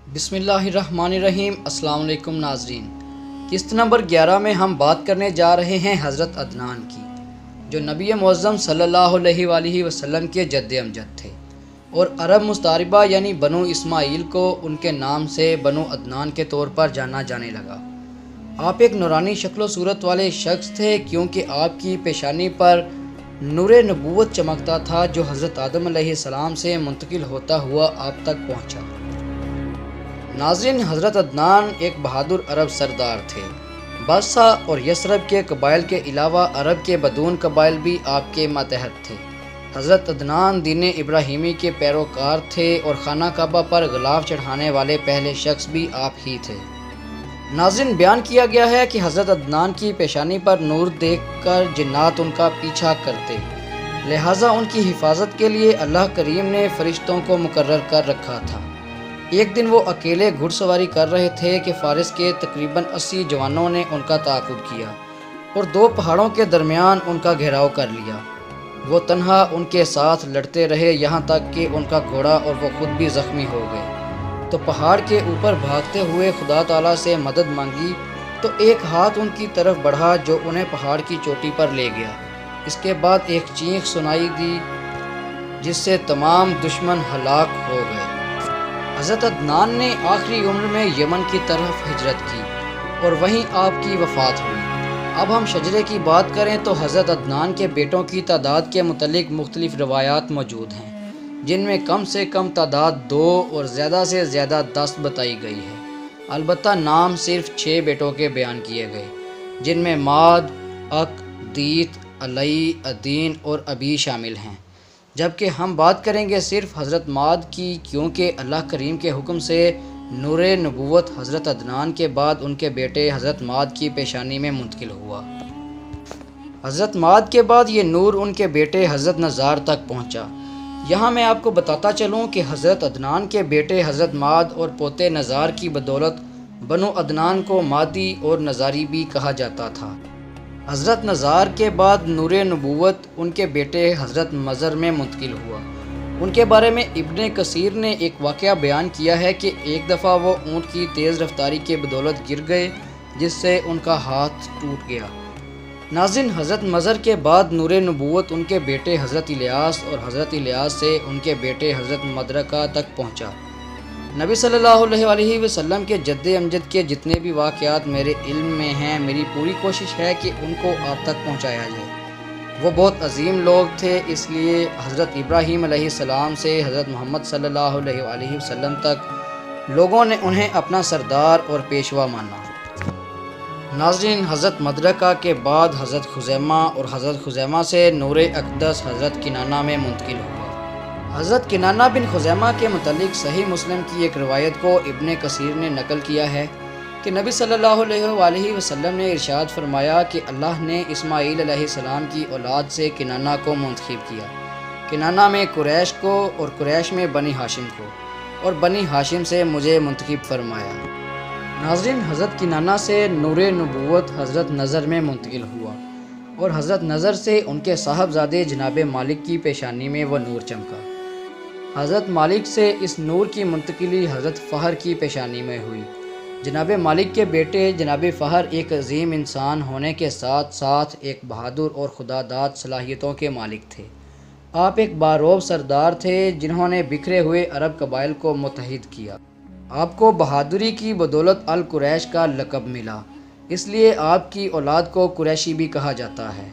بسم اللہ الرحمن الرحیم۔ السلام علیکم ناظرین، قسط نمبر 11 میں ہم بات کرنے جا رہے ہیں حضرت عدنان کی، جو نبی معظم صلی اللہ علیہ وآلہ وسلم کے جد امجد تھے اور عرب مستعربہ یعنی بنو اسماعیل کو ان کے نام سے بنو عدنان کے طور پر جانا جانے لگا۔ آپ ایک نورانی شکل و صورت والے شخص تھے، کیونکہ آپ کی پیشانی پر نور نبوت چمکتا تھا جو حضرت آدم علیہ السلام سے منتقل ہوتا ہوا آپ تک پہنچا۔ ناظرین، حضرت عدنان ایک بہادر عرب سردار تھے۔ باسا اور یثرب کے قبائل کے علاوہ عرب کے بدون قبائل بھی آپ کے ماتحت تھے۔ حضرت عدنان دین ابراہیمی کے پیروکار تھے اور خانہ کعبہ پر غلاف چڑھانے والے پہلے شخص بھی آپ ہی تھے۔ ناظرین، بیان کیا گیا ہے کہ حضرت عدنان کی پیشانی پر نور دیکھ کر جنات ان کا پیچھا کرتے، لہٰذا ان کی حفاظت کے لیے اللہ کریم نے فرشتوں کو مقرر کر رکھا تھا۔ ایک دن وہ اکیلے گھڑ سواری کر رہے تھے کہ فارس کے تقریباً 80 جوانوں نے ان کا تعاقب کیا اور 2 پہاڑوں کے درمیان ان کا گھیراؤ کر لیا۔ وہ تنہا ان کے ساتھ لڑتے رہے یہاں تک کہ ان کا گھوڑا اور وہ خود بھی زخمی ہو گئے۔ تو پہاڑ کے اوپر بھاگتے ہوئے خدا تعالیٰ سے مدد مانگی تو ایک ہاتھ ان کی طرف بڑھا جو انہیں پہاڑ کی چوٹی پر لے گیا۔ اس کے بعد ایک چیخ سنائی دی جس سے تمام دشمن ہلاک ہو گئے۔ حضرت عدنان نے آخری عمر میں یمن کی طرف ہجرت کی اور وہیں آپ کی وفات ہوئی۔ اب ہم شجرے کی بات کریں تو حضرت عدنان کے بیٹوں کی تعداد کے متعلق مختلف روایات موجود ہیں، جن میں کم سے کم تعداد 2 اور زیادہ سے زیادہ 10 بتائی گئی ہے۔ البتہ نام صرف 6 بیٹوں کے بیان کیے گئے، جن میں ماد، اک، دیت، علی، عدین اور ابی شامل ہیں، جبکہ ہم بات کریں گے صرف حضرت ماد کی، کیونکہ اللہ کریم کے حکم سے نور نبوت حضرت عدنان کے بعد ان کے بیٹے حضرت ماد کی پیشانی میں منتقل ہوا۔ حضرت ماد کے بعد یہ نور ان کے بیٹے حضرت نزار تک پہنچا۔ یہاں میں آپ کو بتاتا چلوں کہ حضرت عدنان کے بیٹے حضرت ماد اور پوتے نزار کی بدولت بنو عدنان کو مادی اور نزاری بھی کہا جاتا تھا۔ حضرت نزار کے بعد نور نبوت ان کے بیٹے حضرت مضر میں منتقل ہوا۔ ان کے بارے میں ابن کثیر نے ایک واقعہ بیان کیا ہے کہ ایک دفعہ وہ اونٹ کی تیز رفتاری کے بدولت گر گئے جس سے ان کا ہاتھ ٹوٹ گیا۔ ناظرین، حضرت مضر کے بعد نور نبوت ان کے بیٹے حضرت الیاس اور حضرت الیاس سے ان کے بیٹے حضرت مدرکہ تک پہنچا۔ نبی صلی اللہ علیہ وآلہ وسلم کے جد امجد کے جتنے بھی واقعات میرے علم میں ہیں، میری پوری کوشش ہے کہ ان کو آپ تک پہنچایا جائے۔ وہ بہت عظیم لوگ تھے، اس لیے حضرت ابراہیم علیہ السلام سے حضرت محمد صلی اللہ علیہ وآلہ وسلم تک لوگوں نے انہیں اپنا سردار اور پیشوا مانا۔ ناظرین، حضرت مدرکہ کے بعد حضرت خزیمہ اور حضرت خزیمہ سے نور اقدس حضرت کنانہ میں منتقل ہوا۔ حضرت کنانہ بن خزیمہ کے متعلق صحیح مسلم کی ایک روایت کو ابن کثیر نے نقل کیا ہے کہ نبی صلی اللہ علیہ وآلہ وسلم نے ارشاد فرمایا کہ اللہ نے اسماعیل علیہ السلام کی اولاد سے کنانہ کو منتخب کیا، کنانہ میں قریش کو اور قریش میں بنی ہاشم کو، اور بنی ہاشم سے مجھے منتخب فرمایا۔ ناظرین، حضرت کنانہ سے نور نبوت حضرت نضر میں منتقل ہوا اور حضرت نضر سے ان کے صاحبزادے جناب مالک کی پیشانی میں وہ نور چمکا۔ حضرت مالک سے اس نور کی منتقلی حضرت فہر کی پیشانی میں ہوئی۔ جناب مالک کے بیٹے جناب فہر ایک عظیم انسان ہونے کے ساتھ ساتھ ایک بہادر اور خدا داد صلاحیتوں کے مالک تھے۔ آپ ایک باروب سردار تھے جنہوں نے بکھرے ہوئے عرب قبائل کو متحد کیا۔ آپ کو بہادری کی بدولت القریش کا لقب ملا، اس لیے آپ کی اولاد کو قریشی بھی کہا جاتا ہے۔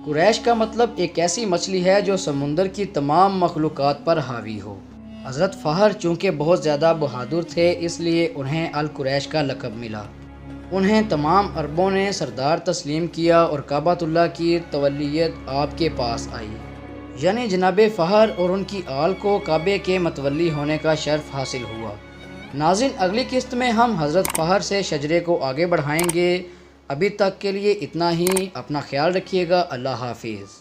قریش کا مطلب ایک ایسی مچھلی ہے جو سمندر کی تمام مخلوقات پر حاوی ہو۔ حضرت فہر چونکہ بہت زیادہ بہادر تھے، اس لیے انہیں القریش کا لقب ملا۔ انہیں تمام عربوں نے سردار تسلیم کیا اور کعبۃ اللہ کی تولیت آپ کے پاس آئی، یعنی جناب فہر اور ان کی آل کو کعبے کے متولی ہونے کا شرف حاصل ہوا۔ ناظرین، اگلی قسط میں ہم حضرت فہر سے شجرے کو آگے بڑھائیں گے۔ ابھی تک کے لیے اتنا ہی، اپنا خیال رکھیے گا۔ اللہ حافظ۔